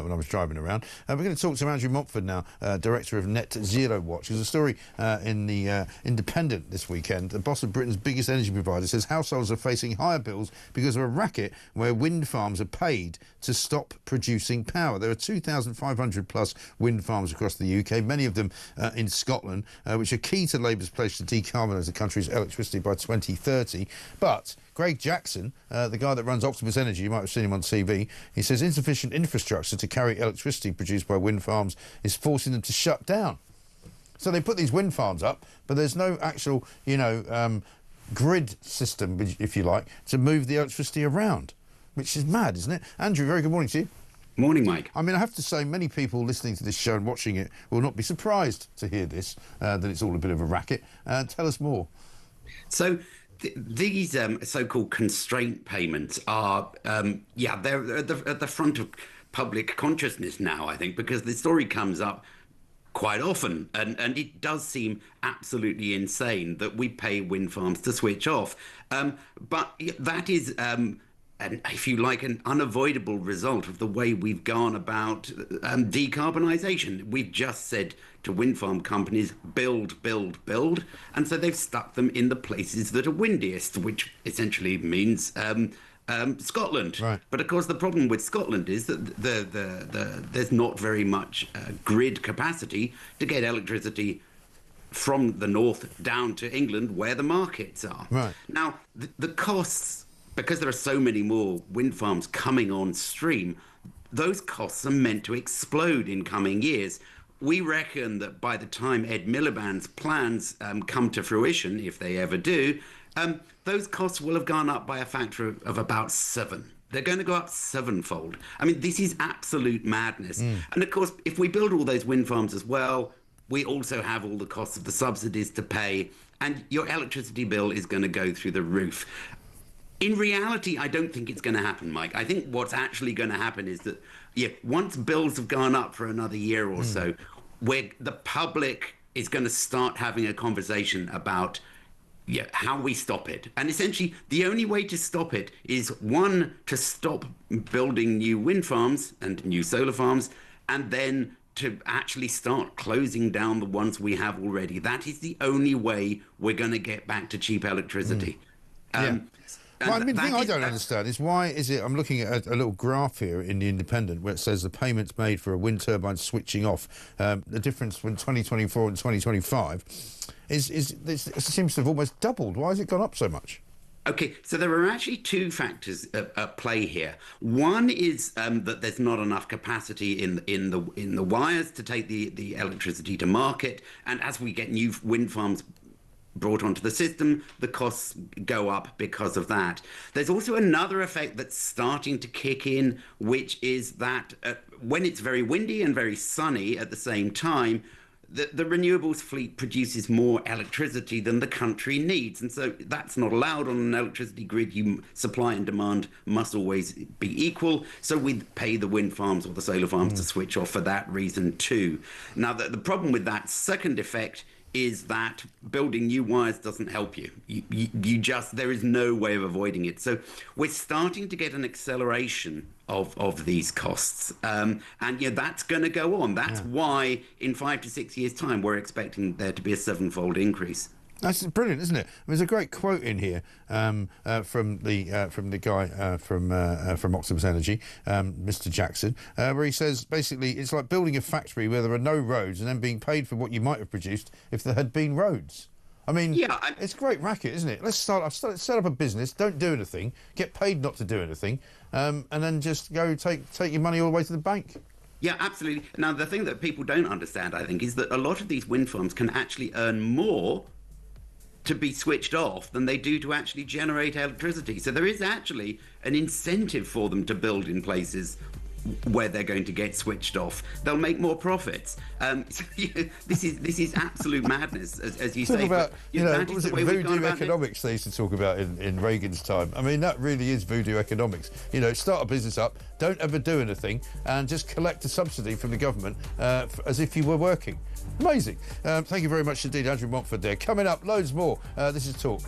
when I was driving around. We're going to talk to Andrew Montford now, director of Net Zero Watch. There's a story in the Independent this weekend. The boss of Britain's biggest energy provider says households are facing higher bills because of a racket where wind farms are paid to stop producing power. There are 2,500 plus wind farms across the UK, many of them in Scotland, which are key to Labour's pledge to decarbonise the country's electricity by 2030. But Greg Jackson, the guy that runs Octopus Energy, you might have seen him on TV, he says insufficient infrastructure to carry electricity produced by wind farms is forcing them to shut down. So they put these wind farms up, but there's no actual, grid system, if you like, to move the electricity around, which is mad, isn't it? Andrew, very good morning to you. Morning, Mike. I mean, I have to say, many people listening to this show and watching it will not be surprised to hear this, that it's all a bit of a racket. Tell us more. So these so-called constraint payments are, they're at the front of public consciousness now, I think, because the story comes up quite often, and it does seem absolutely insane that we pay wind farms to switch off. But that is, if you like, an unavoidable result of the way we've gone about decarbonisation. We've just said to wind farm companies, build, build, build, and so they've stuck them in the places that are windiest, which essentially means Scotland. Right. But of course, the problem with Scotland is that there's not very much grid capacity to get electricity from the north down to England, where the markets are. Right. Now, the costs, because there are so many more wind farms coming on stream, those costs are meant to explode in coming years. We reckon that by the time Ed Miliband's plans come to fruition, if they ever do, those costs will have gone up by a factor of about 7. They're going to go up 7-fold. I mean, this is absolute madness. And of course, if we build all those wind farms as well, we also have all the costs of the subsidies to pay, and your electricity bill is going to go through the roof. In reality, I don't think it's going to happen, Mike. I think what's actually going to happen is that, once bills have gone up for another year or so, where the public is going to start having a conversation about how we stop it. And essentially, the only way to stop it is, one, to stop building new wind farms and new solar farms, and then to actually start closing down the ones we have already. That is the only way we're going to get back to cheap electricity. Well, I mean, the thing I don't understand is why is it, I'm looking at a little graph here in the Independent where it says the payments made for a wind turbine switching off, the difference between 2024 and 2025 it seems to have almost doubled. Why has it gone up so much? Okay, so there are actually two factors at play here. One is that there's not enough capacity in the wires to take the electricity to market, and as we get new wind farms brought onto the system, the costs go up because of that. There's also another effect that's starting to kick in, which is that when it's very windy and very sunny at the same time, the renewables fleet produces more electricity than the country needs. And so that's not allowed on an electricity grid. Supply and demand must always be equal. So we pay the wind farms or the solar farms to switch off for that reason too. Now, the problem with that second effect is that building new wires doesn't help you. There is no way of avoiding it. So we're starting to get an acceleration of these costs. And that's going to go on. That's why in 5 to 6 years' time, we're expecting there to be a 7-fold increase. That's brilliant, isn't it? There's a great quote in here from the guy from Octopus Energy, Mr. Jackson, where he says basically it's like building a factory where there are no roads and then being paid for what you might have produced if there had been roads. I mean, it's a great racket, isn't it? Let's set up a business, don't do anything, get paid not to do anything, and then just go take your money all the way to the bank. Yeah, absolutely. Now, the thing that people don't understand, I think, is that a lot of these wind farms can actually earn more to be switched off than they do to actually generate electricity. So there is actually an incentive for them to build in places where they're going to get switched off. They'll make more profits. This is absolute madness, as you say. About, was it voodoo economics they used to talk about in Reagan's time? I mean, that really is voodoo economics. Start a business up, don't ever do anything, and just collect a subsidy from the government as if you were working. Amazing. Thank you very much indeed, Andrew Montford there. Coming up, loads more. This is Talk.